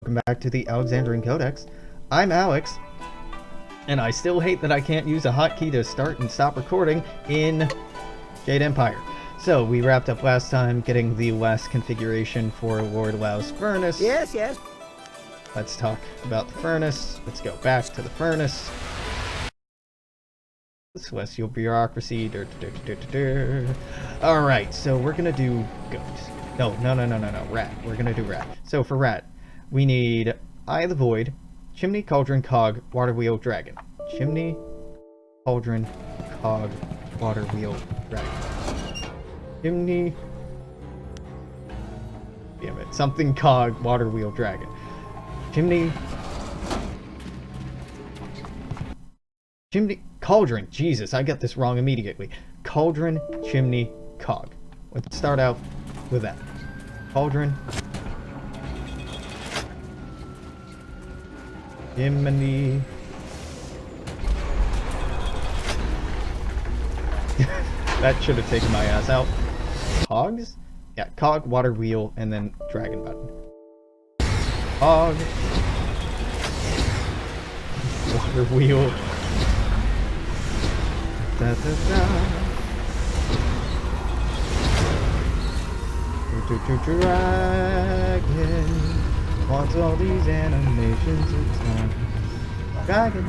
welcome back to the Alexandrian Codex. I'm Alex, and I still hate that I can't use a hotkey to start and stop recording in Jade Empire. So, we wrapped up last time getting the last configuration for Lord Lau's furnace. Yes. Let's talk about the furnace. Let's go back to the furnace. Celestial bureaucracy. Alright, so we're gonna do goat. No, rat. We're gonna do rat. So for rat, we need Eye of the Void, Chimney, Cauldron, Cog, Water Wheel, Dragon. Chimney, Cauldron, Cog, Water Wheel, Dragon. Chimney. Damn it. Something Cog, Water Wheel, Dragon. Chimney. Chimney. Cauldron. Jesus, I got this wrong immediately. Cauldron, Chimney, Cog. Let's start out with that. Cauldron. Chimney. That should have taken my ass out. Cogs? Yeah, Cog, Water Wheel, and then Dragon button. Cog. Water Wheel. Da, da, da. Dragon wants all these animations of time. Dragon.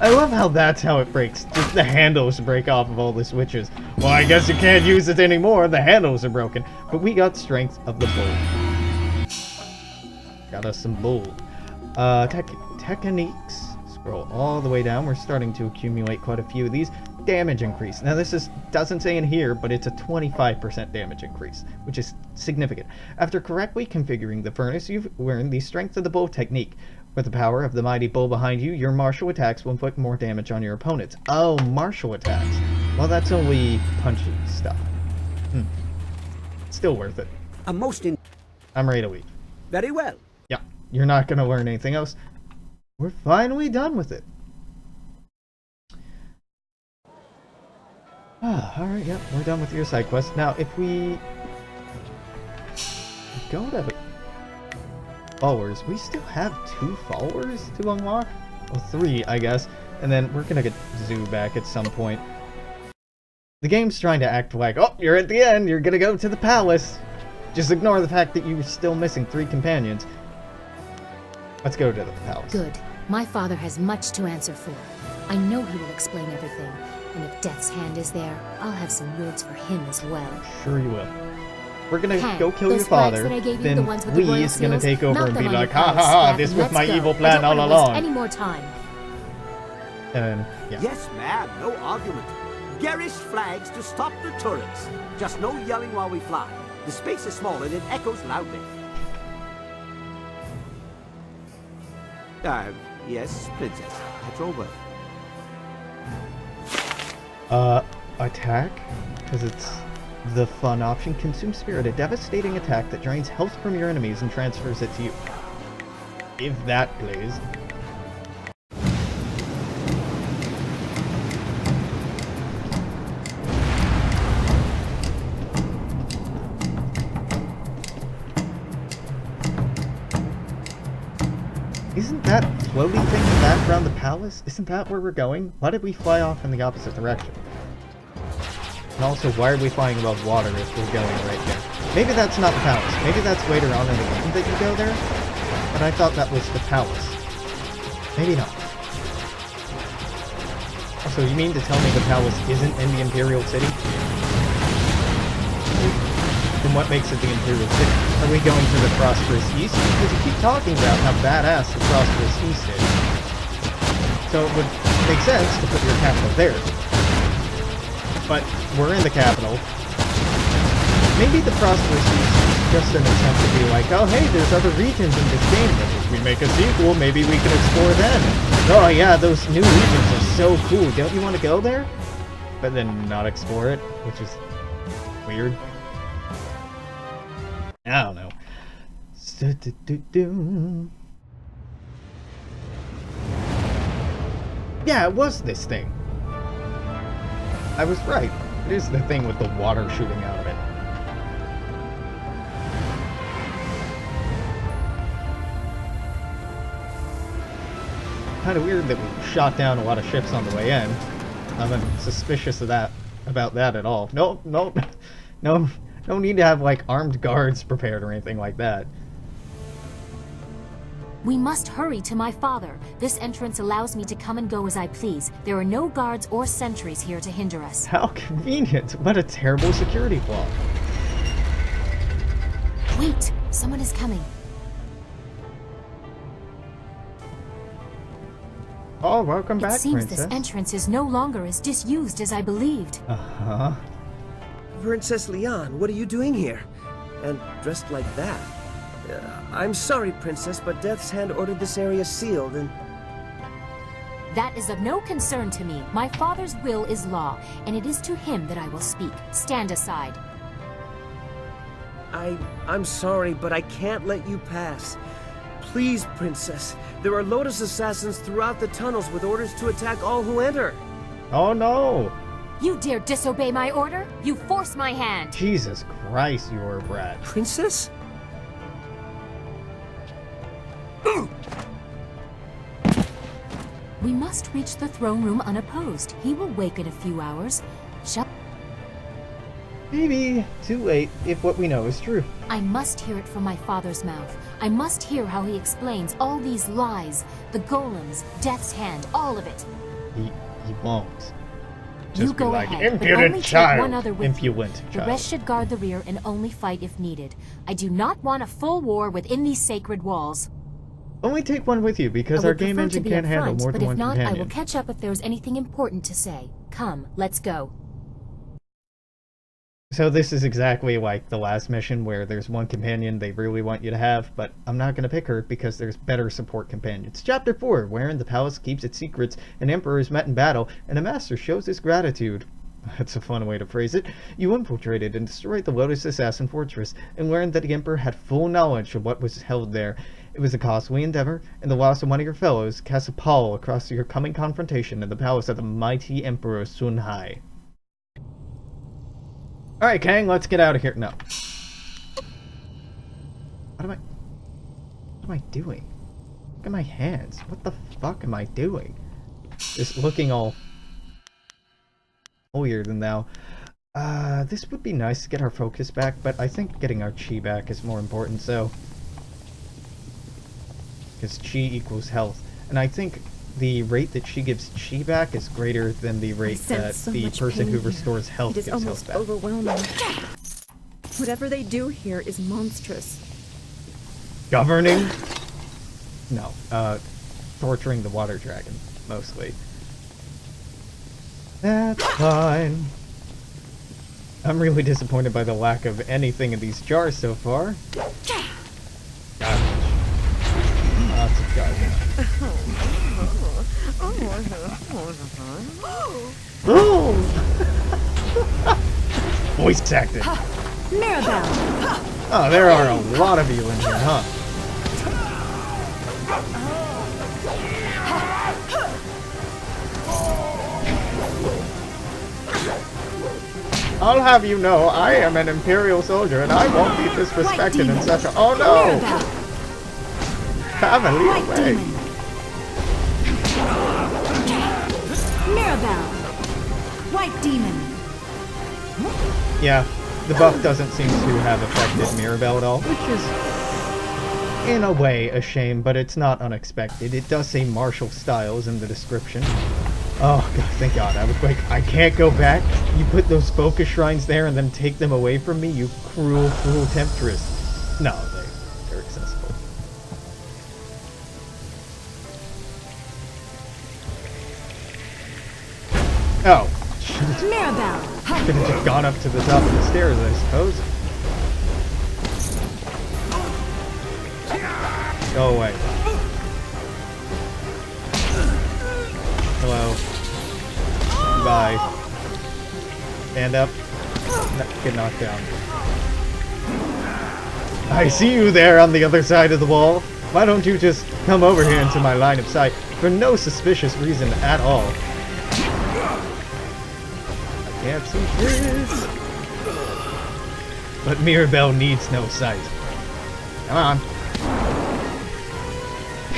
I love how that's how it breaks. Just the handles break off of all the switches. Well, I guess you can't use it anymore. The handles are broken. But we got strength of the bull. Got us some bull. Techniques. Scroll all the way down. We're starting to accumulate quite a few of these. Damage increase. Now this doesn't say in here, but it's a 25% damage increase, which is significant. After correctly configuring the furnace, you've learned the strength of the bull technique. With the power of the mighty bull behind you, your martial attacks will inflict more damage on your opponents. Oh, martial attacks. Well, that's only punchy stuff. Still worth it. I'm ready to leave. Very well. Yeah, you're not going to learn anything else. We're finally done with it. Alright, yeah, we're done with your side quest. Now, if we go to followers, we still have 2 followers to unlock? Well, 3, I guess. And then we're gonna get Zoo back at some point. The game's trying to act like, oh, you're at the end, you're gonna go to the palace. Just ignore the fact that you're still missing 3 companions. Let's go to the palace. Good. My father has much to answer for. I know he will explain everything. And if Death's Hand is there, I'll have some words for him as well. Sure you will. We're gonna go kill your father, then Lee is gonna take over and be like, ha ha ha, this was my evil plan all along. Any more time. And yeah. Yes, ma'am, no argument. Garish flags to stop the turrets. Just no yelling while we fly. The space is small and it echoes loudly. Yes, Princess. That's over. Attack? Because it's the fun option. Consume Spirit, a devastating attack that drains health from your enemies and transfers it to you. If that, please. Isn't that floaty thing in the background the palace? Isn't that where we're going? Why did we fly off in the opposite direction? And also, why are we flying above water if we're going right there? Maybe that's not the palace. Maybe that's later on in the game that you go there? But I thought that was the palace. Maybe not. Also, you mean to tell me the palace isn't in the Imperial City? Then what makes it the Imperial City? Are we going to the Prosperous East? Because you keep talking about how badass the Prosperous East is. So it would make sense to put your capital there. But we're in the capital. Maybe the Prosperous East is just an attempt to be like, oh hey, there's other regions in this game, and if we make a sequel, maybe we can explore them. Oh yeah, those new regions are so cool, don't you want to go there? But then not explore it, which is weird. I don't know. Yeah, it was this thing. I was right. It is the thing with the water shooting out of it. Kind of weird that we shot down a lot of ships on the way in. I'm not suspicious of that, about that at all. No need to have like armed guards prepared or anything like that. We must hurry to my father. This entrance allows me to come and go as I please. There are no guards or sentries here to hinder us. How convenient! What a terrible security flaw. Wait! Someone is coming. Oh, welcome back, It seems Princess. this entrance is no longer as disused as I believed. Uh-huh. Princess Leon, what are you doing here? And dressed like that? I'm sorry, Princess, but Death's Hand ordered this area sealed and... That is of no concern to me. My father's will is law, and it is to him that I will speak. Stand aside. I'm sorry, but I can't let you pass. Please, Princess. There are Lotus assassins throughout the tunnels with orders to attack all who enter. Oh no! You dare disobey my order? You force my hand! Jesus Christ, you're a brat. Princess? We must reach the throne room unopposed. He will wake in a few hours. Shall Maybe too late if what we know is true. I must hear it from my father's mouth. I must hear how he explains all these lies. The golems, Death's Hand, all of it. He won't. You Just be go like, ahead, but impudent only take child. one other with Impudent you. child. The rest should guard the rear and only fight if needed. I do not want a full war within these sacred walls. Only take one with you because I our would game prefer to engine be can't up handle front, more but than if one not, companion. I will catch up if there's anything important to say. Come, let's go. So this is exactly like the last mission where there's one companion they really want you to have, but I'm not going to pick her because there's better support companions. Chapter 4, wherein the palace keeps its secrets, an emperor is met in battle, and a master shows his gratitude. That's a fun way to phrase it. You infiltrated and destroyed the Lotus Assassin Fortress, and learned that the emperor had full knowledge of what was held there. It was a costly endeavor, and the loss of one of your fellows casts a pall across your coming confrontation in the palace of the mighty Emperor Sun Hai. Alright, Kang, let's get out of here. No. What am I doing? Look at my hands. What the fuck am I doing? Just looking all weird and now. This would be nice to get our focus back, but I think getting our chi back is more important, so. Because chi equals health. And I think the rate that she gives chi back is greater than the rate that the person who restores health gives health back. It is almost overwhelming. Whatever they do here is monstrous. Governing? No, torturing the water dragon, mostly. That's fine. I'm really disappointed by the lack of anything in these jars so far. Garbage. Lots of garbage. Oh! Voice acting. Mirabelle! Oh, there are a lot of you in here, huh? I'll have you know, I am an Imperial soldier, and I won't be disrespected in such a— Oh no! Have a lead away. Mirabelle! White demon! Yeah, the buff doesn't seem to have affected Mirabelle at all, which is, in a way, a shame, but it's not unexpected. It does say martial styles in the description. Oh, God, thank God. I was like, I can't go back. You put those focus shrines there and then take them away from me, you cruel, cruel temptress. No, they're accessible. Oh. Mirabelle! Could have just gone up to the top of the stairs, I suppose. Go away. Hello. Bye. Stand up. Get knocked down. I see you there on the other side of the wall. Why don't you just come over here into my line of sight for no suspicious reason at all? Can't see shit. But Mirabelle needs no sight. Come on.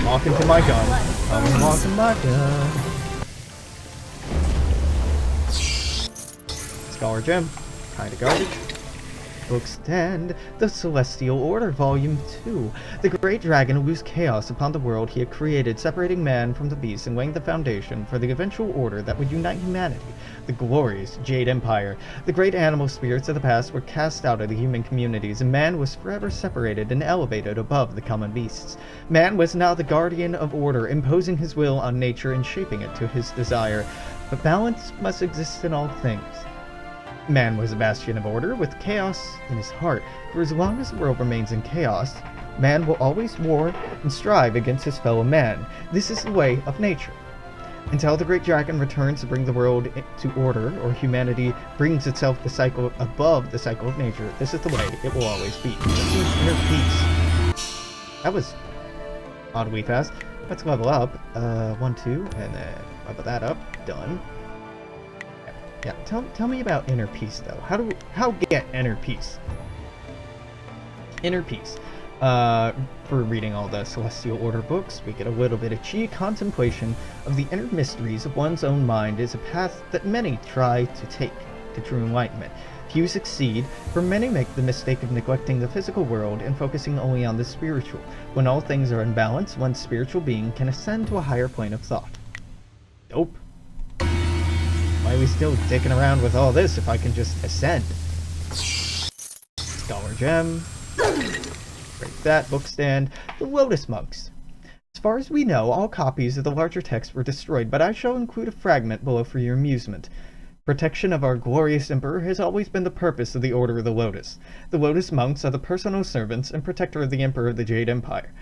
Walk into my gun. Come and walk in my gun. Scholar Gem. Kinda garbage. Book stand. The Celestial Order, Volume 2. The great dragon loosed chaos upon the world he had created, separating man from the beast and laying the foundation for the eventual order that would unite humanity. The glorious Jade Empire. The great animal spirits of the past were cast out of the human communities, and man was forever separated and elevated above the common beasts. Man was now the guardian of order, imposing his will on nature and shaping it to his desire. But balance must exist in all things. Man was a bastion of order, with chaos in his heart. For as long as the world remains in chaos, man will always war and strive against his fellow man. This is the way of nature. Until the great dragon returns to bring the world to order, or humanity brings itself the cycle above the cycle of nature, this is the way it will always be. This is inner peace. That was oddly fast. Let's level up. 1, 2, and then level that up. Done. Yeah, tell me about inner peace though. How get inner peace? Inner peace. For reading all the Celestial Order books, we get a little bit of chi. Contemplation of the inner mysteries of one's own mind is a path that many try to take to true enlightenment. Few succeed, for many make the mistake of neglecting the physical world and focusing only on the spiritual. When all things are in balance, one's spiritual being can ascend to a higher plane of thought. Dope. Why are we still dicking around with all this if I can just ascend? Scholar Gem. Break that. Book stand. The Lotus Monks. As far as we know, all copies of the larger text were destroyed, but I shall include a fragment below for your amusement. Protection of our glorious Emperor has always been the purpose of the Order of the Lotus. The Lotus Monks are the personal servants and protector of the Emperor of the Jade Empire.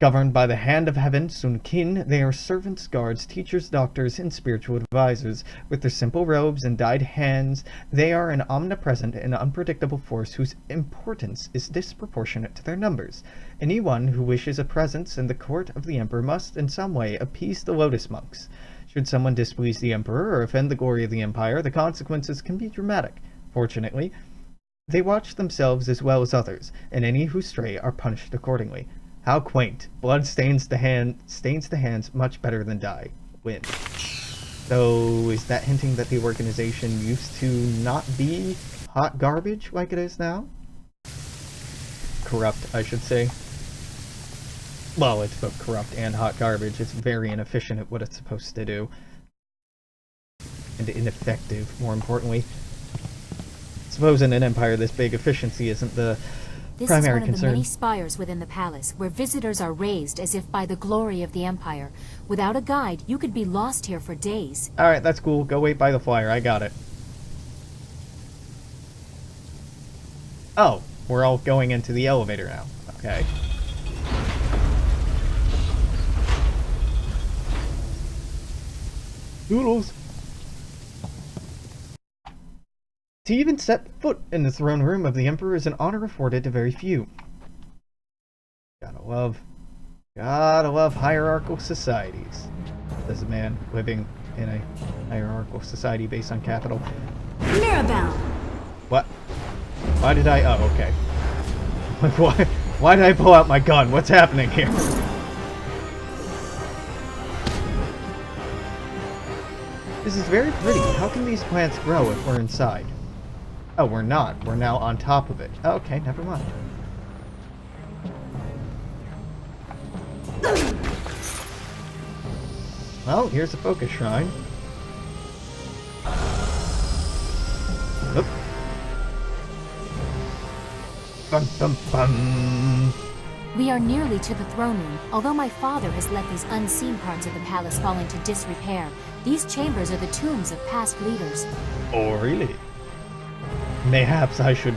Governed by the hand of heaven, Sun Kin, they are servants, guards, teachers, doctors, and spiritual advisors. With their simple robes and dyed hands, they are an omnipresent and unpredictable force whose importance is disproportionate to their numbers. Anyone who wishes a presence in the court of the Emperor must, in some way, appease the Lotus Monks. Should someone displease the Emperor or offend the glory of the Empire, the consequences can be dramatic. Fortunately, they watch themselves as well as others, and any who stray are punished accordingly. How quaint. Blood stains the hands much better than dye. Win. So, is that hinting that the organization used to not be hot garbage like it is now? Corrupt, I should say. Well, it's both corrupt and hot garbage. It's very inefficient at what it's supposed to do. And ineffective, more importantly. Suppose in an empire this big, efficiency isn't the This is one of the many spires within the palace, where visitors are raised as if by the glory of the Empire. Without a guide, you could be lost here for days. Alright, that's cool. Go wait by the flyer. I got it. Oh, we're all going into the elevator now. Okay. Doodles! To even set foot in the throne room of the Emperor is an honor afforded to very few. Gotta love hierarchical societies. As a man living in a hierarchical society based on capital. Mirabelle! What? Why did I... Oh, okay. Why did I pull out my gun? What's happening here? This is very pretty. How can these plants grow if we're inside? Oh, we're not. We're now on top of it. Oh, okay, never mind. Well, here's a focus shrine. Oop. Bum, bum, bum. We are nearly to the throne room. Although my father has let these unseen parts of the palace fall into disrepair, these chambers are the tombs of past leaders. Oh, really? Mayhaps I should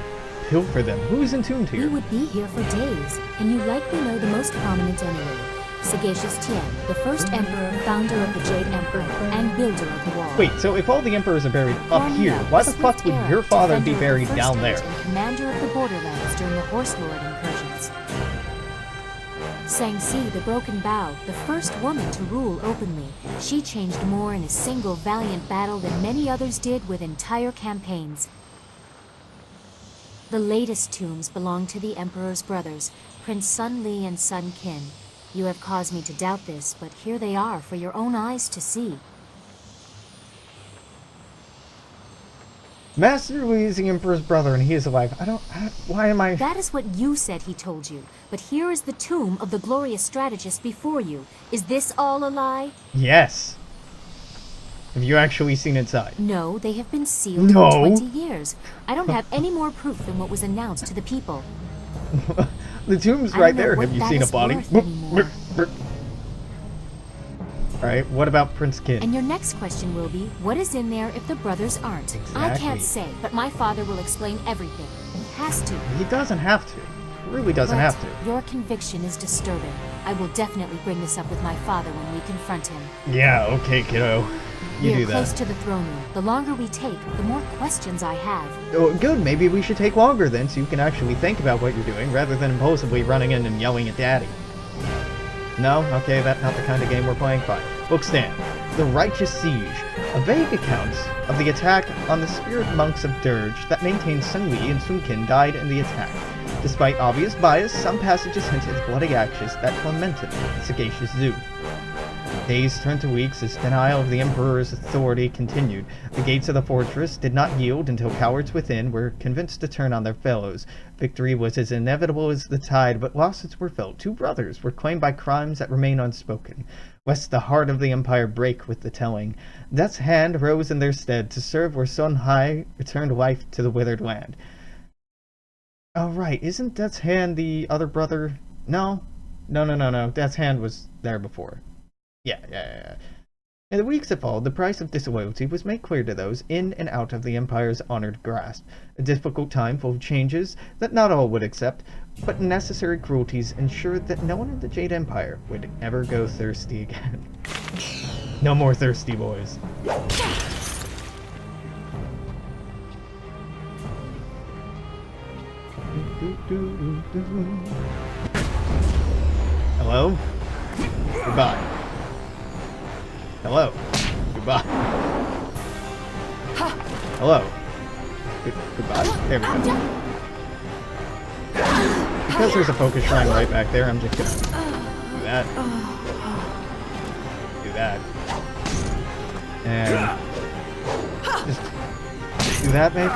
pilfer them. Who's entombed here? We would be here for days, and you likely know the most prominent anyway. Sagacious Tien, the first emperor, founder of the Jade Empire, and builder of the wall. Wait, so if all the emperors are buried up here, why the fuck would your father be buried down there? And commander of the borderlands during the Horse Lord incursions. Sang-Si, the Broken Bow, the first woman to rule openly. She changed more in a single valiant battle than many others did with entire campaigns. The latest tombs belong to the Emperor's brothers, Prince Sun Li and Sun Qin. You have caused me to doubt this, but here they are for your own eyes to see. Master Li is the Emperor's brother and he is alive. Why am I... That is what you said he told you. But here is the tomb of the glorious strategist before you. Is this all a lie? Yes. Have you actually seen inside? No, they have been sealed No. for 20 years. I don't have any more proof than what was announced to the people. The tomb's I right don't know there. what Have you that seen a is body? worth anymore. Alright, what about Prince Qin? And your next question will be, what is in there if the brothers aren't? I Exactly. can't say, but my father will explain everything. He has to. He doesn't have to. He really doesn't But have to. your conviction is disturbing. I will definitely bring this up with my father when we confront him. Yeah, okay, kiddo. You We do are close that. to the throne room. The longer we take, the more questions I have. Oh, good, maybe we should take longer then so you can actually think about what you're doing rather than impulsively running in and yelling at Daddy. No? Okay, that's not the kind of game we're playing. Fine. Book stand. The Righteous Siege. A vague account of the attack on the spirit monks of Dirge that maintained Sun Li and Sun Qin died in the attack. Despite obvious bias, some passages hint at bloody actions that tormented the sagacious Zhu. Days turned to weeks as denial of the Emperor's authority continued. The gates of the fortress did not yield until cowards within were convinced to turn on their fellows. Victory was as inevitable as the tide, but losses were felt. 2 brothers were claimed by crimes that remain unspoken. Lest the heart of the Empire break with the telling, Death's hand rose in their stead to serve where Sun Hai returned life to the withered land. Oh right, isn't Death's hand the other brother? No. Death's hand was there before. Yeah. In the weeks that followed, the price of disloyalty was made clear to those in and out of the Empire's honored grasp. A difficult time full of changes that not all would accept, but necessary cruelties ensured that no one in the Jade Empire would ever go thirsty again. No more thirsty boys. Hello? Goodbye. Hello. Goodbye. Hello. Goodbye. There we go. Because there's a focus shrine right back there, I'm just gonna do that. Do that. And just do that maybe?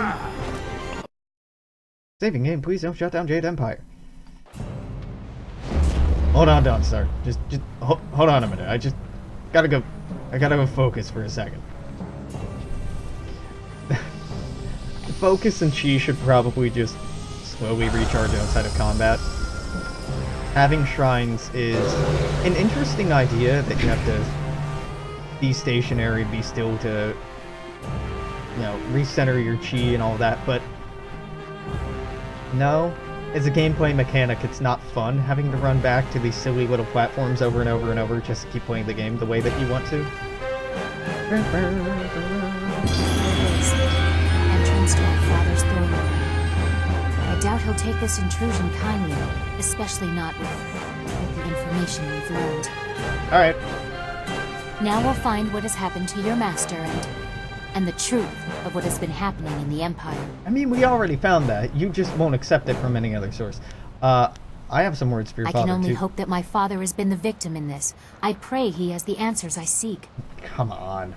Saving game, please don't shut down Jade Empire. Hold on, Dawnstar. Just hold on a minute. I gotta go focus for a second. Focus and chi should probably just slowly recharge outside of combat. Having shrines is an interesting idea that you have to be stationary, be still to, you know, recenter your chi and all that, but no, as a gameplay mechanic, it's not fun having to run back to these silly little platforms over and over and over just to keep playing the game the way that you want to. Entrance to our father's throne room. I doubt he'll take this intrusion kindly, especially not with the information we've learned. Alright. Now we'll find what has happened to your master and the truth of what has been happening in the Empire. I mean, we already found that. You just won't accept it from any other source. I have some words for your I father, can only too. hope that my father has been the victim in this. I pray he has the answers I seek. Come on.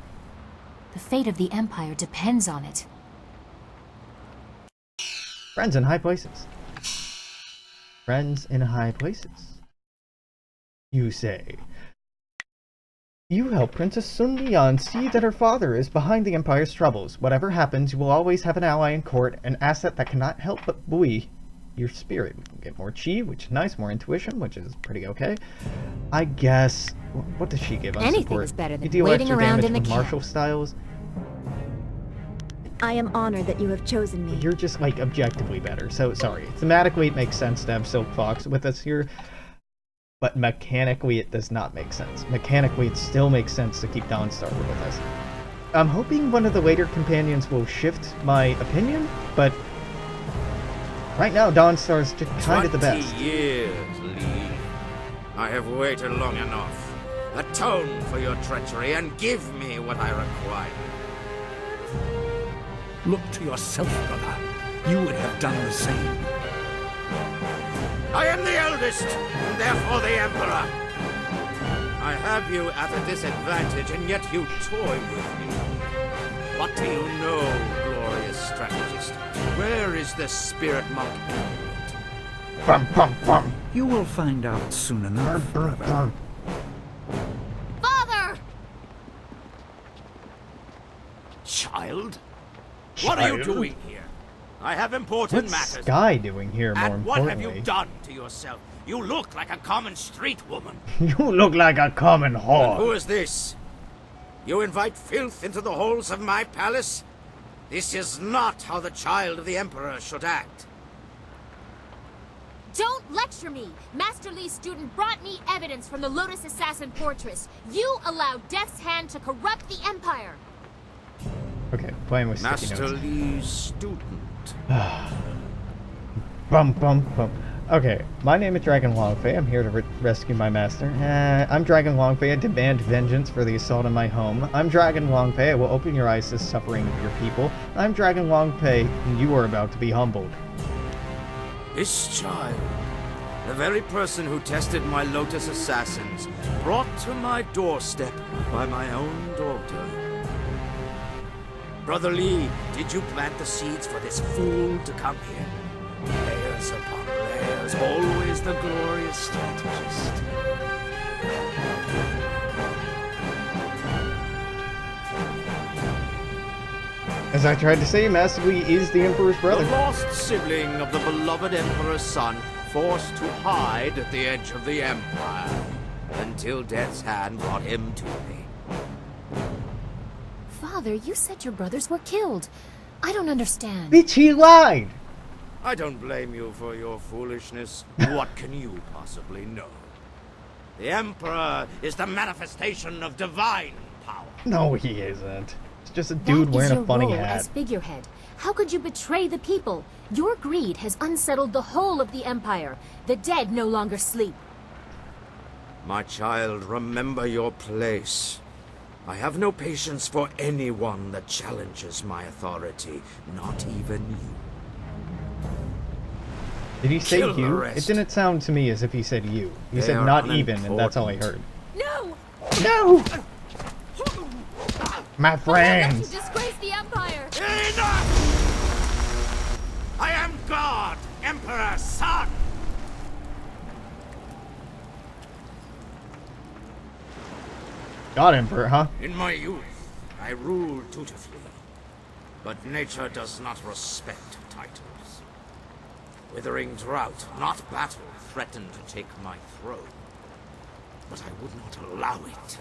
The fate of the Empire depends on it. Friends in high places. Friends in high places. You say. You help Princess Sun Lian see that her father is behind the Empire's troubles. Whatever happens, you will always have an ally in court, an asset that cannot help but buoy your spirit. We can get more chi, which is nice, more intuition, which is pretty okay. I guess... What does she give on Anything support? is better than You deal waiting extra around damage in the with camp. martial styles. I am honored that you have chosen me. You're just, like, objectively better. So, sorry. Thematically, it makes sense to have Silk Fox with us here. But mechanically, it does not make sense. Mechanically, it still makes sense to keep Dawnstar with us. I'm hoping one of the later companions will shift my opinion, but right now, Dawnstar's just kind of the best. 20 years, Lee. I have waited long enough. Atone for your treachery and give me what I require. Look to yourself, brother. You would have done the same. I am the eldest, and therefore the Emperor. I have you at a disadvantage, and yet you toy with me. What do you know, glorious strategist? Where is the spirit monk? Bum, bum, bum. You will find out soon enough, brother. Father! Child? What are you doing here? I have important What's matters. Sky doing here, more And what importantly? have you done to yourself? You look like a common street woman. You look like a common And whore. who is this? You invite filth into the halls of my palace? This is not how the child of the Emperor should act. Don't lecture me! Master Li's student brought me evidence from the Lotus Assassin Fortress. You allowed Death's Hand to corrupt the Empire! Okay, playing with sticky Master notes. Li's student. Bum, bum, bum. Okay, my name is Dragon Longfei. I'm here to rescue my master. I'm Dragon Longfei. I demand vengeance for the assault on my home. I'm Dragon Longfei. I will open your eyes to the suffering of your people. I'm Dragon Longfei, and you are about to be humbled. This child, the very person who tested my Lotus Assassins, brought to my doorstep by my own daughter. Brother Li, did you plant the seeds for this fool to come here? Layers upon layers, always the glorious strategist. As I tried to say, Master Li is the Emperor's brother. The lost sibling of the beloved Emperor's son, forced to hide at the edge of the Empire, until Death's Hand brought him to me. Father, you said your brothers were killed. I don't understand. Bitch, he lied! I don't blame you for your foolishness. What can you possibly know? The Emperor is the manifestation of divine power. No, he isn't. It's just a dude wearing a funny role hat. as figurehead. How could you betray the people? Your greed has unsettled the whole of the Empire. The dead no longer sleep. My child, remember your place. I have no patience for anyone that challenges my authority, not even you. Did he say Kill the you? rest. It didn't sound to me as if he said you. He They said are not even, and that's all I heard. No! No! My You friends! disgrace the Empire! Enough! I am God, Emperor's son! God Emperor, huh? In my youth, I ruled dutifully. But nature does not respect titles. Withering drought, not battle, threatened to take my throne. But I would not allow it.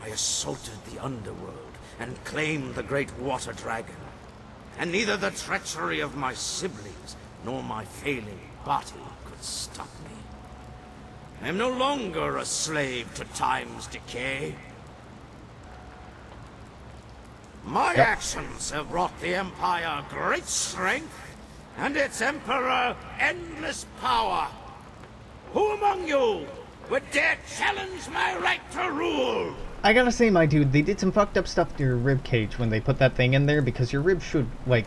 I assaulted the underworld and claimed the great water dragon. And neither the treachery of my siblings nor my failing body could stop me. I am no longer a slave to time's decay. My actions have brought the Empire great strength, and its Emperor endless power. Who among you would dare challenge my right to rule? I gotta say, my dude, they did some fucked up stuff to your rib cage when they put that thing in there, because your ribs should, like,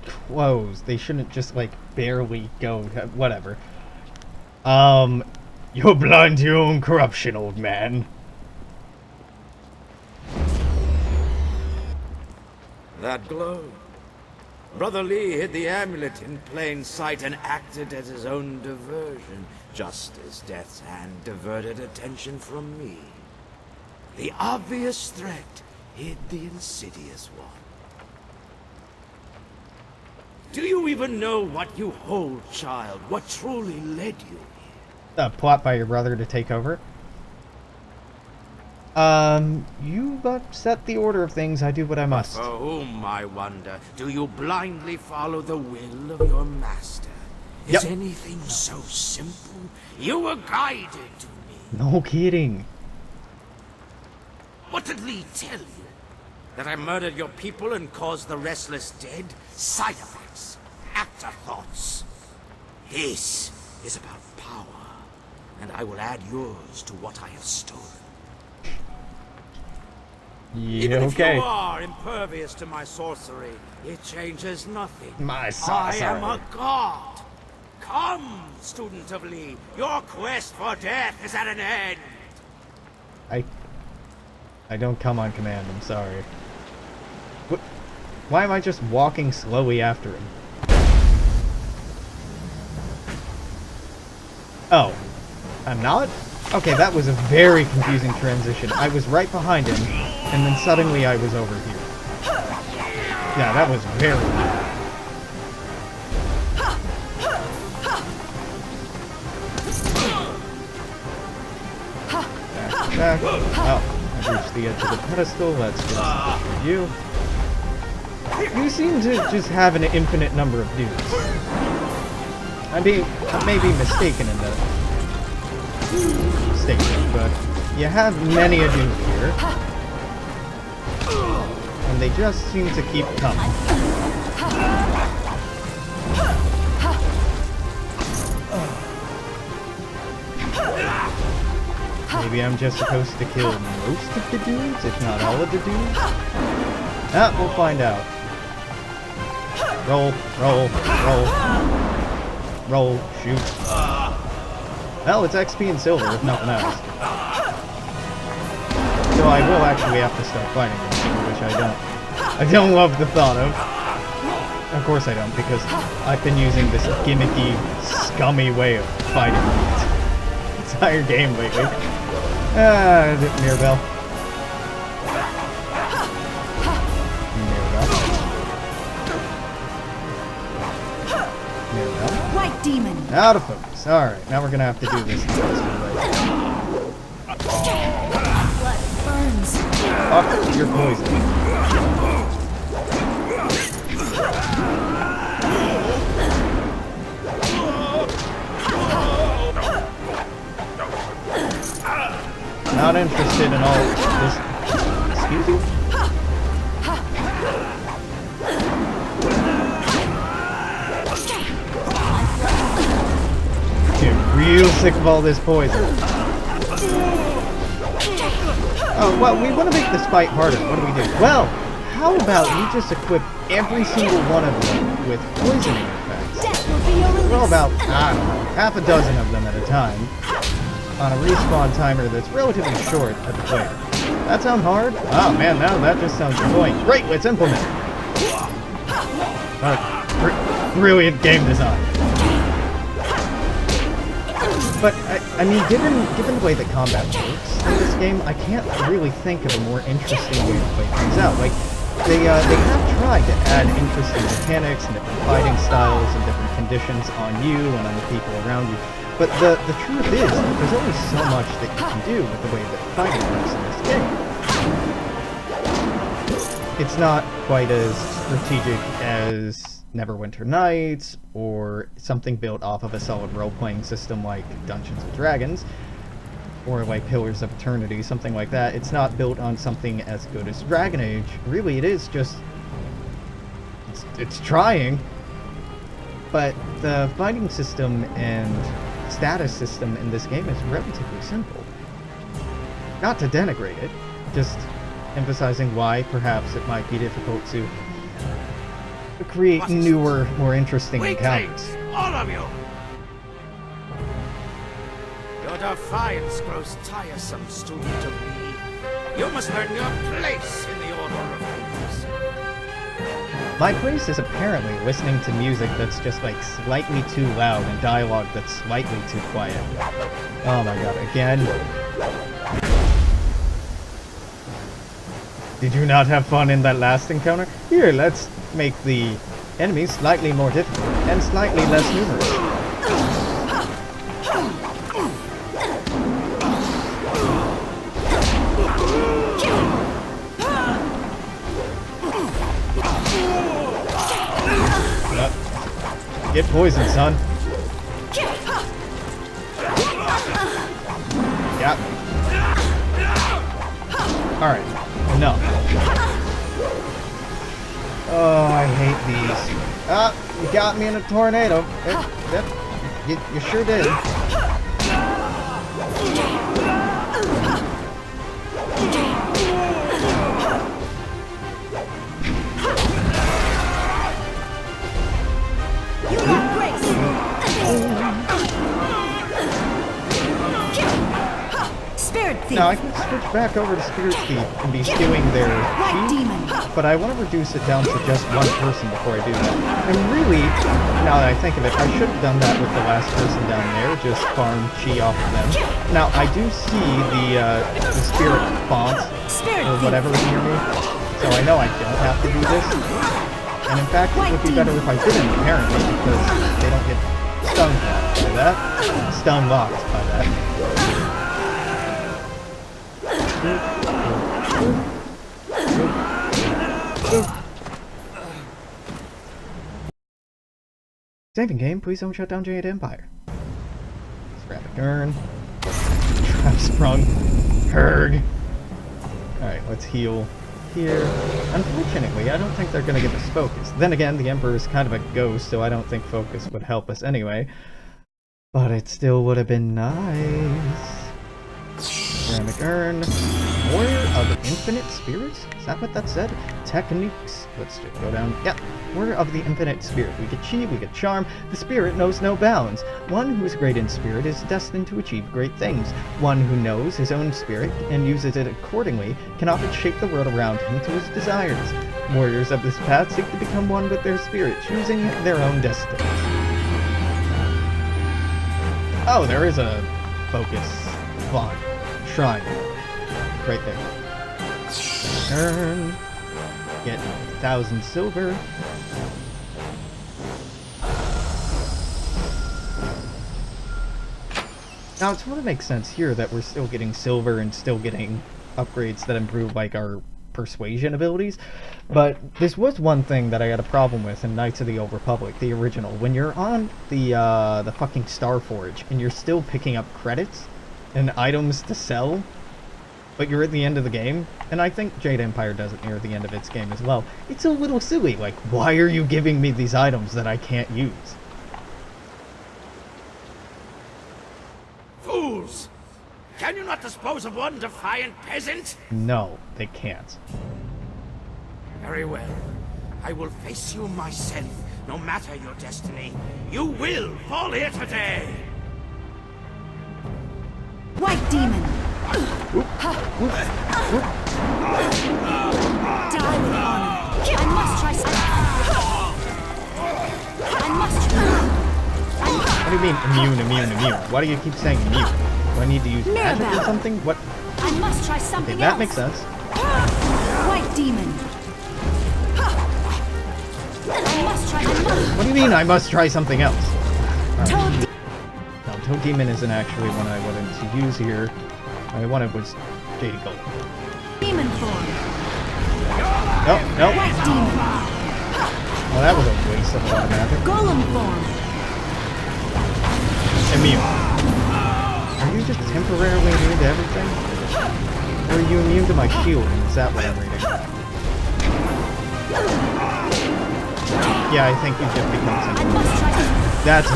close. They shouldn't just, like, barely go. Whatever. You're blind to your own corruption, old man. That glow. Brother Li hid the amulet in plain sight and acted as his own diversion, just as Death's Hand diverted attention from me. The obvious threat hid the insidious one. Do you even know what you hold, child? What truly led you here? A plot by your brother to take over. You upset the order of things. I do what I must. For whom, I wonder, do you blindly follow the will of your master? Is Yep. anything so simple? You were guided to me. No kidding. What did Li tell you? That I murdered your people and caused the restless dead? Side effects. Afterthoughts. This is about power, and I will add yours to what I have stolen. Yeah, Even if okay. you are impervious to my sorcery, it changes nothing. My I sorcery. am a god. Come, student of Lee, your quest for death is at an end. I don't come on command, I'm sorry. Why am I just walking slowly after him? Oh. I'm not? Okay, that was a very confusing transition. I was right behind him, and then suddenly I was over here. Yeah, that was very weird. Back. Oh, I've reached the edge of the pedestal. Let's just for you. You seem to just have an infinite number of dudes. I may be mistaken in that statement, but you have many a dude here. And they just seem to keep coming. Maybe I'm just supposed to kill most of the dudes, if not all of the dudes? Ah, we'll find out. Roll, roll, roll. Roll, shoot. Well, it's XP and silver, if nothing else. So I will actually have to start fighting them, which I don't love the thought of. Of course I don't, because I've been using this gimmicky, scummy way of fighting the entire game lately. Mirabelle. Mirabelle. White demon. Out of focus. Alright, now we're gonna have to do this. Blood burns. Fuck, you're poisoned. Not interested in all this. Excuse you? Dude, real sick of all this poison. Oh, well, we want to make this fight harder. What do we do? Well, how about we just equip every single one of them with poisoning effects? Well, about, I don't know, half a dozen of them at a time, on a respawn timer that's relatively short at the player. That sound hard? Oh man, now that just sounds annoying. Great, let's implement it. Brilliant game design. But I mean, given the way that combat works in this game, I can't really think of a more interesting way to play things out. Like, they have tried to add interesting mechanics and different fighting styles and different conditions on you and on the people around you. But the truth is that there's only so much that you can do with the way that fighting works in this game. It's not quite as strategic as Neverwinter Nights, or something built off of a solid role-playing system like Dungeons & Dragons, or like Pillars of Eternity, something like that. It's not built on something as good as Dragon Age. Really, it is just... It's trying. But the fighting system and status system in this game is relatively simple. Not to denigrate it, just emphasizing why perhaps it might be difficult to create newer, more interesting encounters. Weaklings, all of you! Your defiance grows tiresome, student of me. You must learn your place in the order of things. My place is apparently listening to music that's just like slightly too loud and dialogue that's slightly too quiet. Oh my god, again. Did you not have fun in that last encounter? Here, let's make the enemies slightly more difficult and slightly less numerous. Get poisoned, son. Yep. Alright, enough. Oh, I hate these. Ah, you got me in a tornado. You sure did. You got grace. Spirit thief. Now I can switch back over to Spirit Thief and be stealing their White chi, demon. but I want to reduce it down to just one person before I do that. And really, now that I think of it, I should have done that with the last person down there, just farm chi off of them. Now I do see the spirit font or whatever near me, so I know I don't have to do this. And in fact, it would be better if I didn't, apparently, because they don't get stung by that. Stun locked by that. Saving game, please don't shut down Jade Empire. Ceramic urn. Trap sprung. Herg. Alright, let's heal here. Unfortunately, I don't think they're gonna give us focus. Then again, the Emperor is kind of a ghost, so I don't think focus would help us anyway. But it still would have been nice. Ceramic urn. Warrior of Infinite Spirits? Is that what that said? Techniques. Let's just go down. Yeah. Warrior of the Infinite Spirit. We get chi, we get charm. The spirit knows no bounds. One who is great in spirit is destined to achieve great things. One who knows his own spirit and uses it accordingly can often shape the world around him to his desires. Warriors of this path seek to become one with their spirit, choosing their own destiny. Oh, there is a focus font. Shrine. Right there. Turn. Get 1,000 silver. Now it sort of makes sense here that we're still getting silver and still getting upgrades that improve like our persuasion abilities, but this was one thing that I had a problem with in Knights of the Old Republic, the original. When you're on the fucking Starforge and you're still picking up credits and items to sell, but you're at the end of the game, and I think Jade Empire does it near the end of its game as well, it's a little silly. Like, why are you giving me these items that I can't use? Fools! Can you not dispose of one defiant peasant? No, they can't. Very well. I will face you myself, no matter your destiny. You will fall here today! White demon. Die with honor. I must try What do you mean immune? Why do you keep saying immune? Do I need to use magic or something? What? I must try something Okay, that makes sense. White demon. I must try. What do you mean I must try something else? Toad. No, Toad Demon isn't actually one I wanted to use here. What I wanted was Jade Gold. Demon form. No. White demon. Well, that was a waste of a lot of magic. Golem form. Immune. Are you just temporarily immune to everything? Or are you immune to my shield? Is that what I'm reading? Yeah, I think you just become I something. must try. That's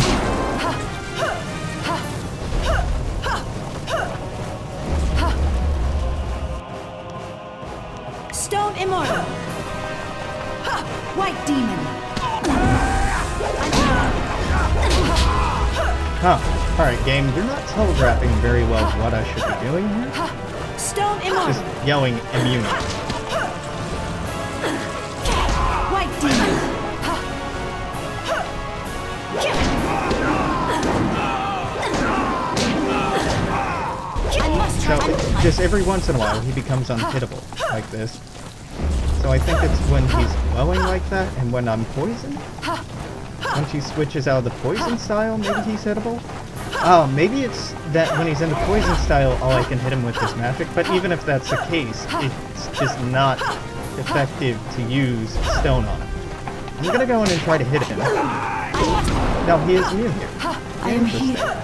Stone immortal. White demon. huh. Alright, game, you're not telegraphing very well what I should be doing here. Stone immortal. Just yelling immunity. White demon. I must So, try. just every once in a while, he becomes unhittable, like this. So I think it's when he's glowing like that, and when I'm poisoned? Once he switches out of the poison style, maybe he's hittable? Oh, maybe it's that when he's in the poison style, all I can hit him with is magic, but even if that's the case, it's just not effective to use stone on him. I'm gonna go in and try to hit him. No, he is immune here. I am Interesting. here.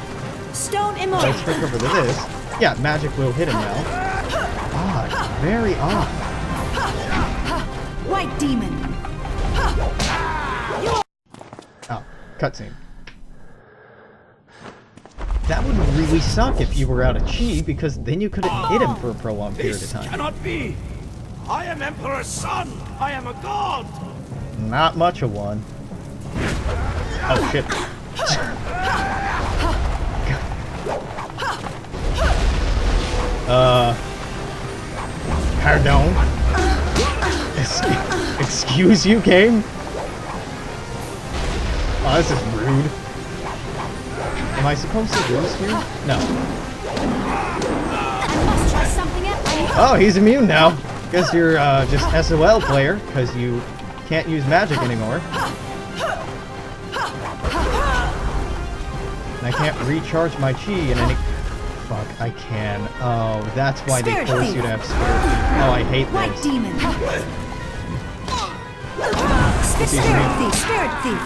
Stone If immortal. I switch over to this, yeah, magic will hit him now. Odd, very odd. White demon. Oh, cutscene. That would really suck if you were out of chi, because then you couldn't hit him for a prolonged period of This time. cannot be! I am Emperor's son! I am a god! Not much of one. Oh shit. Pardon? Excuse you, game? Oh, this is rude. Am I supposed to lose here? No. Must try something else. Oh, he's immune now. Guess you're just SOL player, because you can't use magic anymore. And I can't recharge my chi in any... Fuck, I can. Oh, that's why they Spirit force thief. you to have spirit thief. Oh, I hate White this. demon. Excuse me. Spirit thief. Spirit thief.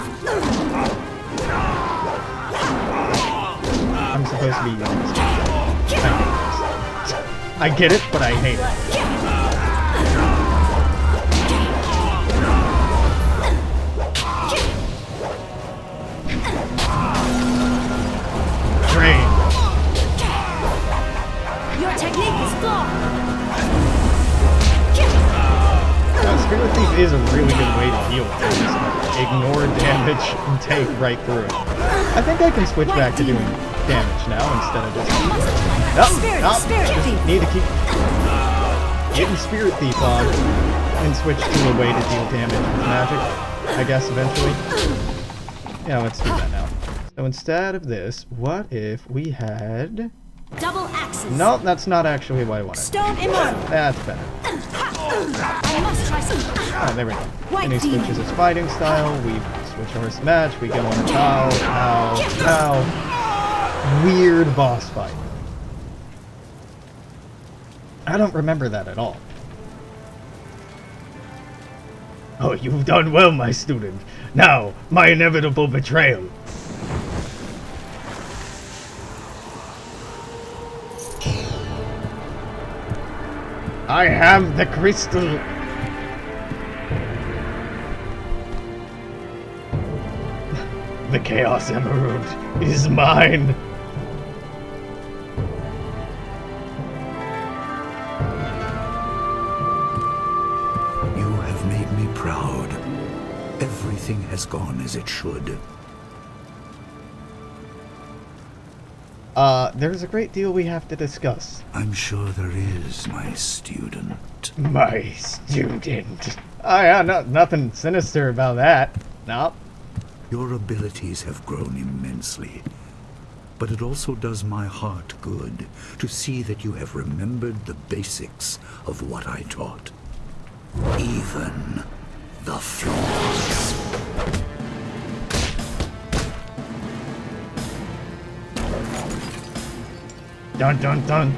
I'm supposed to be using this. I hate this. I get it, but I hate it. Train. Your technique is flawed. Spirit Thief is a really good way to heal things. Ignore damage and take right through it. I think I can switch back to doing damage now instead of just... Nope, Spirit just Thief. need to keep getting Spirit Thief on and switch to a way to deal damage with magic, I guess, eventually. Yeah, let's do that now. So instead of this, what if we had... Double axes. No, that's not actually what I wanted. Stone immortal. That's better. I must try something. Oh, there we go. White And he demon. switches his fighting style. We switch our match. We go on a ow. Weird boss fight. I don't remember that at all. Oh, you've done well, my student. Now, my inevitable betrayal. I have the crystal. The Chaos Emerald is mine. You have made me proud. Everything has gone as it should. There's a great deal we have to discuss. I'm sure there is, my student. My student. Oh yeah, nothing sinister about that. Nope. Your abilities have grown immensely. But it also does my heart good to see that you have remembered the basics of what I taught. Even the flaws. Dun dun dun.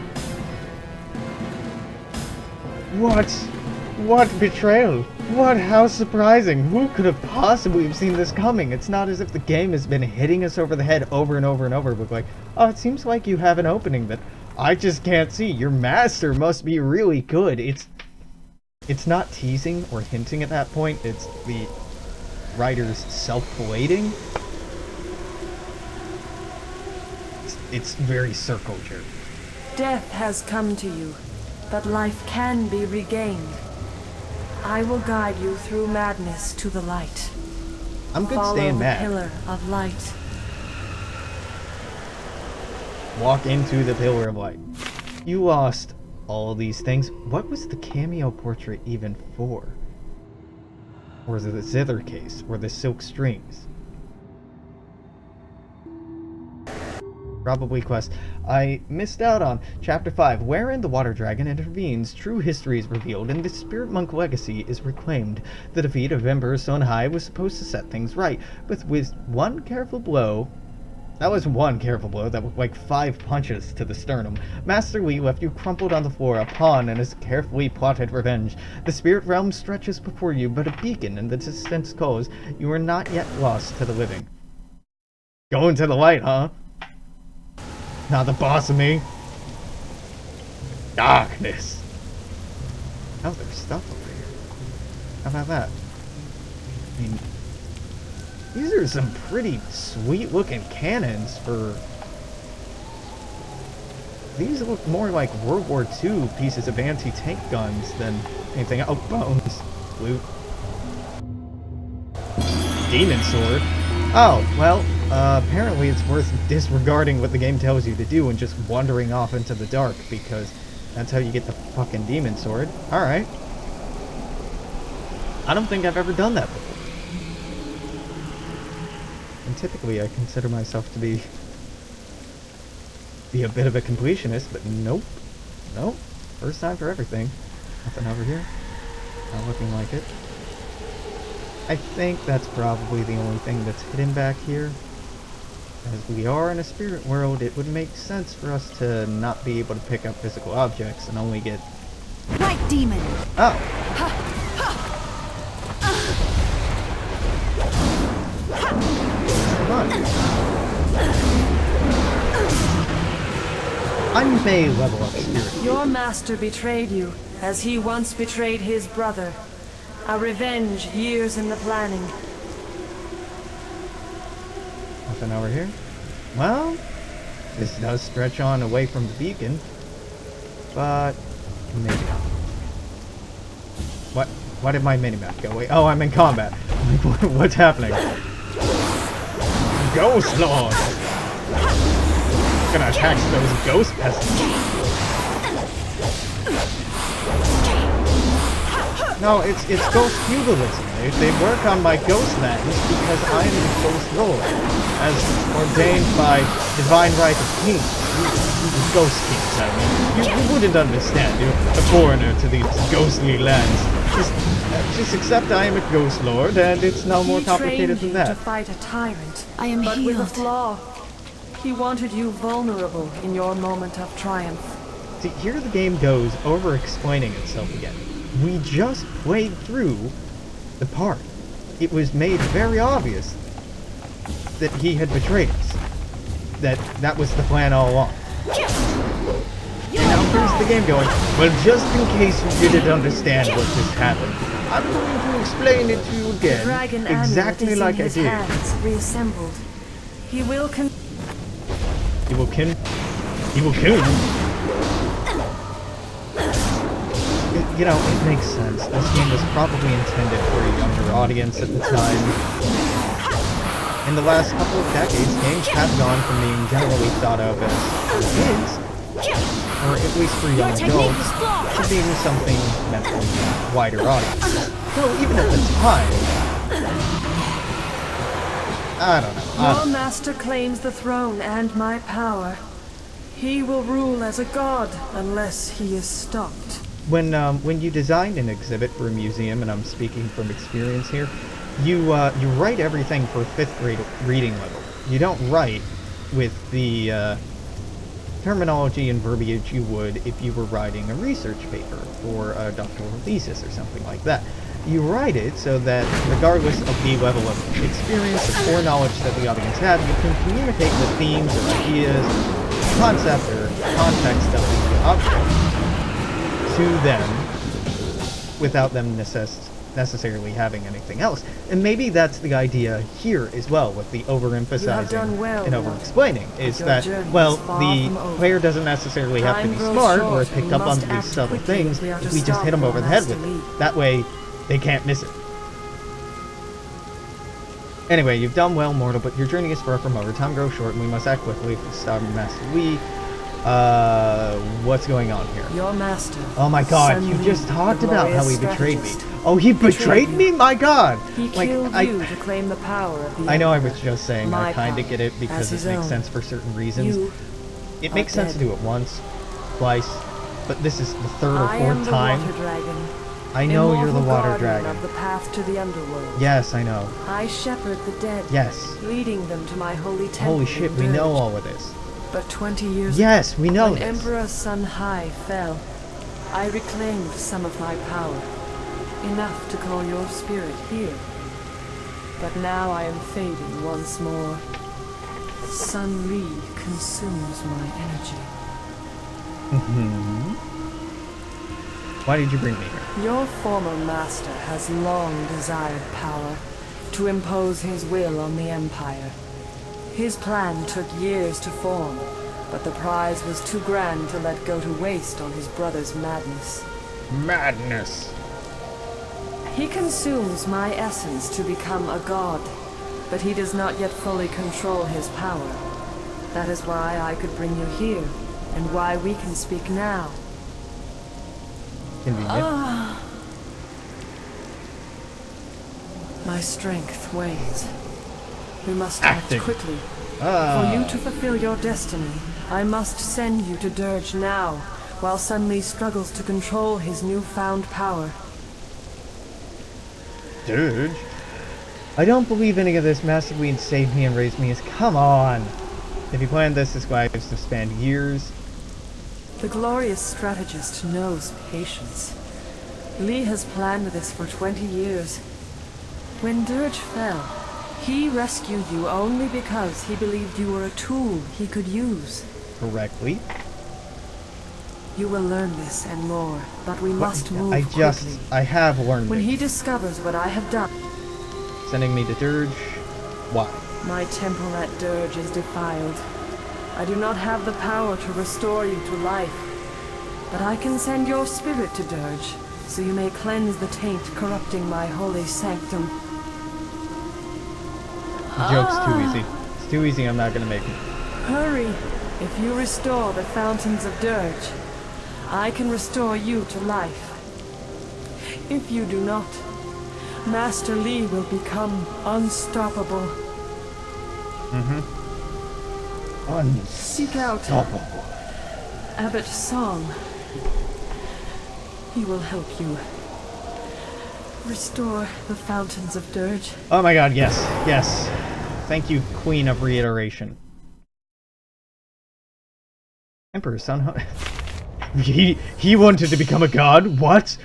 What? What betrayal? What? How surprising. Who could have possibly have seen this coming? It's not as if the game has been hitting us over the head over and over and over with like, oh, it seems like you have an opening that I just can't see. Your master must be really good. It's not teasing or hinting at that point. It's the writer's self-belating. It's very circle jerk. Death has come to you, but life can be regained. I will guide you through madness to the light. I'm good Follow staying the mad. pillar of light. Walk into the pillar of light. You lost all these things. What was the cameo portrait even for? Or is it the zither case? Or the silk strings? Probably quest. I missed out on Chapter 5, wherein the water dragon intervenes, true history is revealed, and the spirit monk legacy is reclaimed. The defeat of Emperor Sonhai was supposed to set things right, but with one careful blow... That was one careful blow, that was like 5 punches to the sternum. Master Li left you crumpled on the floor, a pawn in his carefully plotted revenge. The spirit realm stretches before you, but a beacon in the distant cause. You are not yet lost to the living. Going to the light, huh? Not the boss of me. Darkness. Oh, there's stuff over here. How about that? I mean, these are some pretty sweet looking cannons for these look more like World War II pieces of anti-tank guns than anything. Oh, bones. Loot. Demon sword. Oh, well, apparently it's worth disregarding what the game tells you to do and just wandering off into the dark, because that's how you get the fucking demon sword. Alright. I don't think I've ever done that before. And typically I consider myself to be a bit of a completionist, but nope. Nope. First time for everything. Nothing over here. Not looking like it. I think that's probably the only thing that's hidden back here. As we are in a spirit world, it would make sense for us to not be able to pick up physical objects and only get... White demon! Oh! Come on. I may level up spirit. Your master betrayed you, as he once betrayed his brother. A revenge years in the planning. Nothing over here? Well, this does stretch on away from the beacon, but maybe not. What? Why did my minimap go away? Oh, I'm in combat. What's happening? Ghost Lord! Gonna attack those ghost peasants. No, it's ghost feudalism. They work on my ghost lands because I am the ghost lord, as ordained by divine right of kings. Ghost kings, I mean. You wouldn't understand. You're a foreigner to these ghostly lands. Just accept I am a ghost lord, and it's no more complicated than that. To fight a tyrant, I am but healed. with a flaw. He wanted you vulnerable in your moment of triumph. See, here the game goes over-explaining itself again. We just played through the part. It was made very obvious that he had betrayed us. That was the plan all along. And now here's the game going, well, just in case you didn't understand what just happened, I'm going to explain it to you again, Dragon exactly like I his did. hands, reassembled. He will He will kill you. You know, it makes sense. This game was probably intended for a younger audience at the time. In the last couple of decades, games have gone from being generally thought of as for kids, or at least for young adults, to being something meant for a wider audience. So even at the time, I don't know. Your master claims the throne and my power. He will rule as a god unless he is stopped. When you design an exhibit for a museum, and I'm speaking from experience here, you write everything for 5th grade reading level. You don't write with the terminology and verbiage you would if you were writing a research paper for a doctoral thesis or something like that. You write it so that regardless of the level of experience or foreknowledge that the audience had, you can communicate the themes or ideas, concept or context of the object to them without them necessarily having anything else. And maybe that's the idea here as well, with the overemphasizing well, and over-explaining, is that, well, the player doesn't necessarily have to be smart or pick up on these subtle things if we just hit them over the head with it. That way, they can't miss it. Anyway, you've done well, mortal, but your journey is far from over. Time grows short, and we must act quickly to stop Master Lee. What's going on here? Your master. Oh my god, you just talked about how he betrayed me. Oh, he betrayed me? My god! He killed you to claim the power of the I know I Empire. was just saying I kinda get it because it makes sense for certain reasons. It makes sense to do it once, twice, but this is the 3rd or 4th time. Water dragon. I know you're the water Guardian dragon. of the path to the underworld. Yes, I know. I shepherd the dead. Yes. Leading them to my holy temple. Holy shit, we know all of this. But 20 years Yes, we know when this. Emperor Sun Hai fell, I reclaimed some of my power. Enough to call your spirit here. But now I am fading once more. Sun Ri consumes my energy. Why did you bring me here? Your former master has long desired power, to impose his will on the Empire. His plan took years to form, but the prize was too grand to let go to waste on his brother's madness. Madness. He consumes my essence to become a god, but he does not yet fully control his power. That is why I could bring you here, and why we can speak now. Convenient. My strength wanes. We must act Acting. quickly. For you to fulfill your destiny, I must send you to Dirge now, while Sun Li struggles to control his newfound power. Dirge? I don't believe any of this Master Weed saved me and raised me is— come on! If you planned this way, to span years. The glorious strategist knows patience. Li has planned this for 20 years. When Dirge fell, he rescued you only because he believed you were a tool he could use. Correctly. You will learn this and more, but we must move quickly. I have learned When it. he discovers what I have done... Sending me to Dirge? Why? My temple at Dirge is defiled. I do not have the power to restore you to life, but I can send your spirit to Dirge, so you may cleanse the taint corrupting my holy sanctum. The joke's too easy. It's too easy, I'm not gonna make it. Hurry! If you restore the fountains of Dirge, I can restore you to life. If you do not, Master Li will become unstoppable. Seek out Abbot Song. He will help you restore the fountains of Dirge. Oh my god, yes. Yes. Thank you, Queen of Reiteration. Emperor's son, he wanted to become a god? What?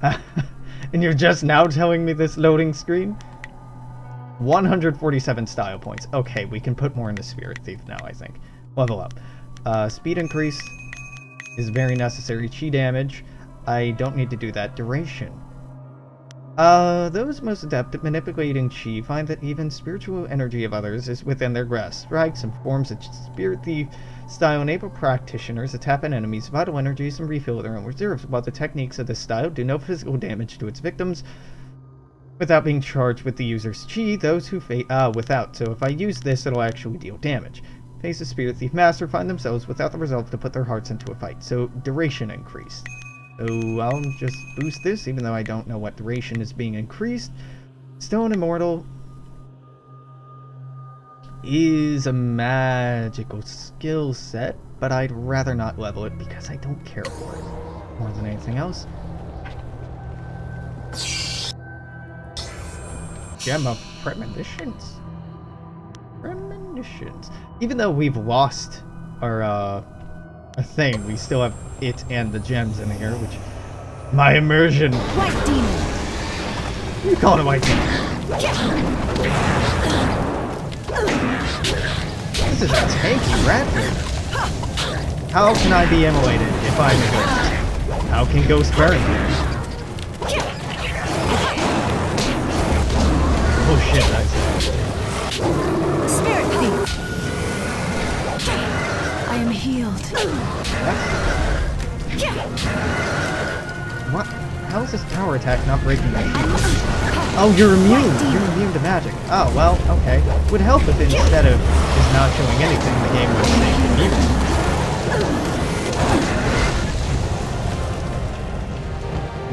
And you're just now telling me this loading screen? 147 style points. Okay, we can put more into Spirit Thief now, I think. Level up. Speed increase is very necessary. Chi damage. I don't need to do that. Duration. Those most adept at manipulating Chi find that even spiritual energy of others is within their grasp. Strikes and forms of Spirit Thief style enable practitioners to tap on enemies' vital energies and refill their own reserves, while the techniques of this style do no physical damage to its victims without being charged with the user's Chi. Those who without. So if I use this, it'll actually deal damage. Face the Spirit Thief Master find themselves without the resolve to put their hearts into a fight. So duration increased. So I'll just boost this, even though I don't know what duration is being increased. Stone Immortal is a magical skill set, but I'd rather not level it because I don't care for it more than anything else. Gem of Premonitions. Premonitions. Even though we've lost our a thing, we still have it and the gems in here, which my immersion. White demon. You call it white demon. This is a tanky rat. How can I be immolated if I'm a ghost? How can ghosts burn me? Oh shit, I see. Spirit thief. I am healed. What? How is this power attack not breaking my shield? Oh, you're immune! You're immune to magic. Oh, well, okay. Would help if instead of just not showing anything, the game would say immune.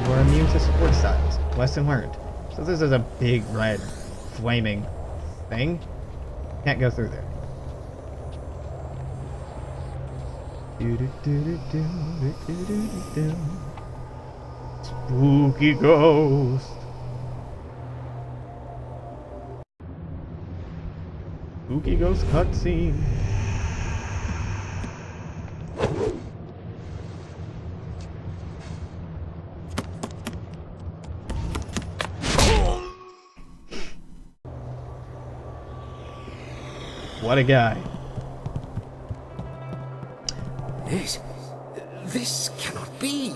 You are immune to support styles. Lesson learned. So this is a big red flaming thing. Can't go through there. Spooky ghost. Spooky ghost cutscene. What a guy. This cannot be.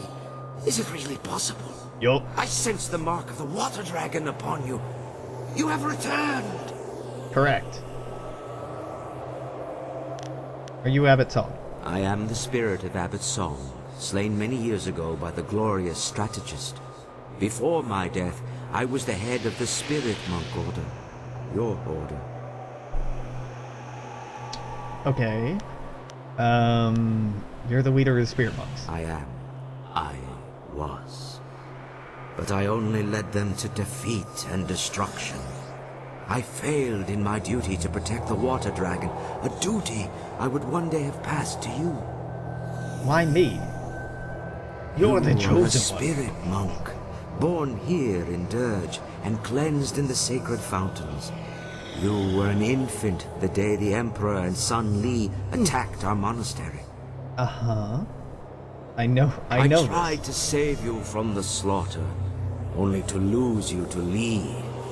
Is it really possible? Yup. I sense the mark of the water dragon upon you. You have returned. Correct. Are you Abbot Song? I am the spirit of Abbot Song, slain many years ago by the glorious strategist. Before my death, I was the head of the Spirit Monk Order. Your order. Okay. You're the leader of the Spirit Monks. I am. I was. But I only led them to defeat and destruction. I failed in my duty to protect the Water Dragon, a duty I would one day have passed to you. Why me? You're the You are a chosen one. spirit monk, born here in Dirge and cleansed in the sacred fountains. You were an infant the day the Emperor and son Li attacked our monastery. Uh-huh. I know this. tried to save you from the slaughter, only to lose you to Li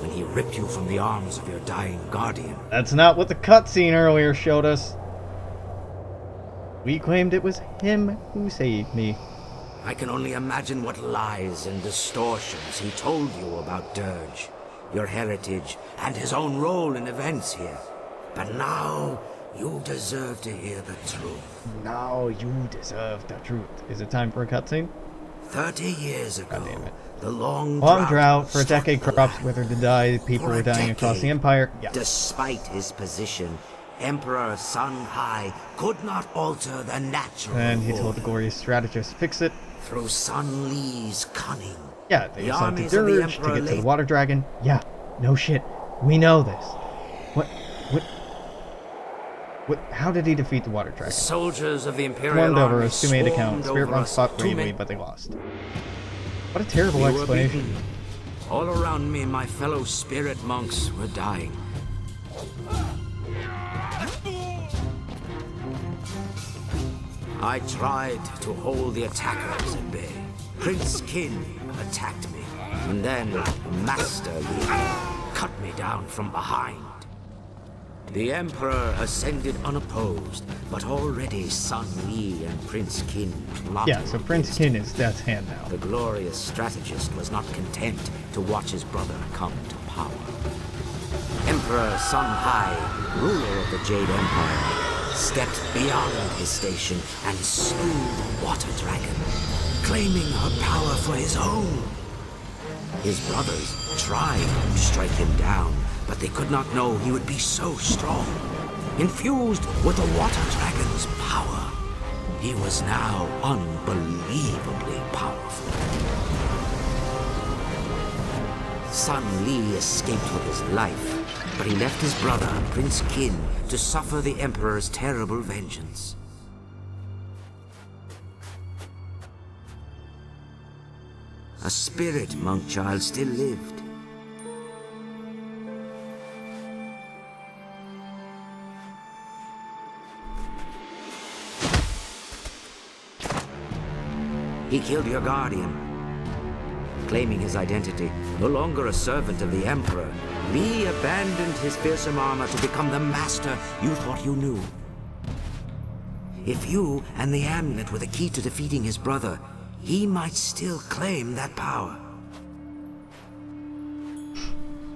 when he ripped you from the arms of your dying guardian. That's not what the cutscene earlier showed us. We claimed it was him who saved me. I can only imagine what lies and distortions he told you about Dirge, your heritage, and his own role in events here. But now, you deserve to hear the truth. Now you deserve the truth. Is it time for a cutscene? 30 years ago, damn it. the long Drought. For a struck decade, the crops land. withered to die. People For were a dying across the decade, Empire. Yeah. Despite his position, Emperor Sun Hai could not alter the natural And he told order. the glorious strategist to fix it. Through Sun Li's cunning. Yeah, they The assaulted armies of the Dirge to Emperor get to the lay- Water Dragon. Yeah, no shit. We know this. What, how did he defeat the Water Dragon? Soldiers of the Imperial Swarmed over Army us, too many to count. swarmed Spirit over monks us, fought too bravely, many- but they lost. What a terrible We were explanation. beaten. All around me, my fellow spirit monks were dying. I tried to hold the attackers at bay. Prince Qin attacked me, and then Master Li cut me down from behind. The Emperor ascended unopposed, but already Sun Li and Prince Qin plotted Yeah, so Prince against Qin is Death's Hand now. the glorious strategist was not content to watch his brother come to power. Emperor Sun Hai, ruler of the Jade Empire, stepped beyond his station and slew the Water Dragon, claiming her power for his own. His brothers tried to strike him down, but they could not know he would be so strong. Infused with the Water Dragon's power, he was now unbelievably powerful. Sun Li escaped with his life, but he left his brother, Prince Qin, to suffer the Emperor's terrible vengeance. A spirit monk child still lived. He killed your guardian, claiming his identity. No longer a servant of the Emperor, Li abandoned his fearsome armor to become the master you thought you knew. If you and the amulet were the key to defeating his brother, he might still claim that power.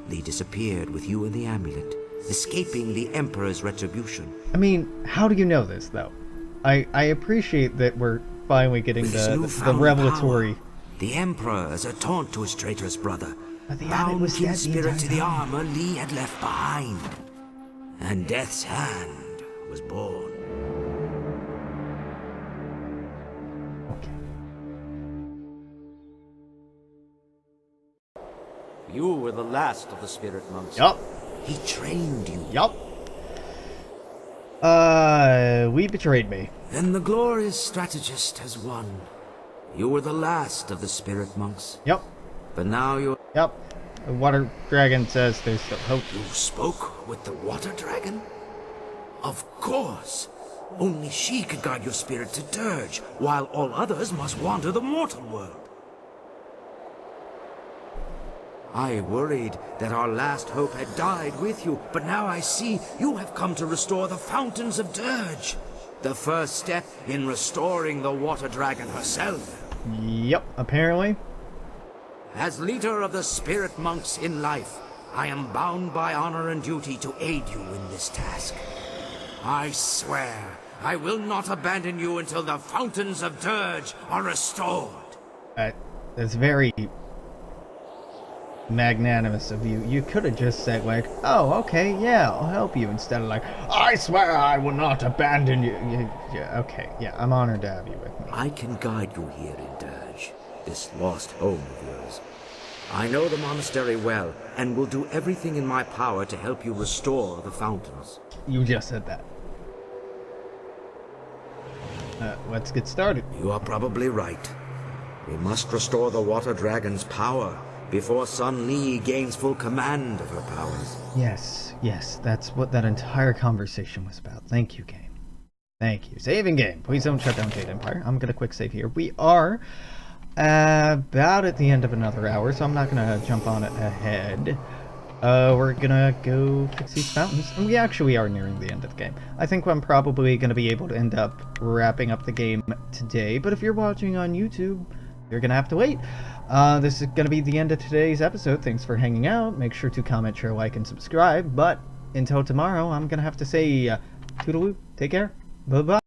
Li disappeared with you and the amulet, escaping the Emperor's retribution. I mean, how do you know this, though? I appreciate that we're finally getting With his the newfound revelatory... power, the Emperor, as a taunt to his traitorous brother, But the abbot bound was Qin's dead the spirit entire to the time. armor Li had left behind. And Death's Hand was born. Okay. You were the last of the spirit monks. Yup. He trained you. Yup. We betrayed me. Then the glorious strategist has won. You were the last of the spirit monks. Yup. But now you're... Yup. The Water Dragon says there's still hope. You spoke with the Water Dragon? Of course. Only she could guide your spirit to Dirge, while all others must wander the mortal world. I worried that our last hope had died with you, but now I see you have come to restore the fountains of Dirge. The first step in restoring the Water Dragon herself. Yup, apparently. As leader of the spirit monks in life, I am bound by honor and duty to aid you in this task. I swear I will not abandon you until the fountains of Dirge are restored. That's very magnanimous of you. You could have just said, like, oh, okay, yeah, I'll help you, instead of like, I swear I will not abandon you. Yeah, okay, yeah, I'm honored to have you with me. I can guide you here in Dirge, this lost home of yours. I know the monastery well, and will do everything in my power to help you restore the fountains. You just said that. Let's get started. You are probably right. We must restore the water dragon's power before Sun Li gains full command of her powers. Yes, that's what that entire conversation was about. Thank you, game. Thank you. Saving game. Please don't shut down Jade Empire. I'm gonna quick save here. We are about at the end of another hour, so I'm not gonna jump on it ahead. We're gonna go fix these fountains, and we actually are nearing the end of the game. I think I'm probably gonna be able to end up wrapping up the game today, but if you're watching on YouTube, you're gonna have to wait. This is gonna be the end of today's episode. Thanks for hanging out. Make sure to comment, share, like, and subscribe, but until tomorrow, I'm gonna have to say, toodaloo, take care, bye-bye.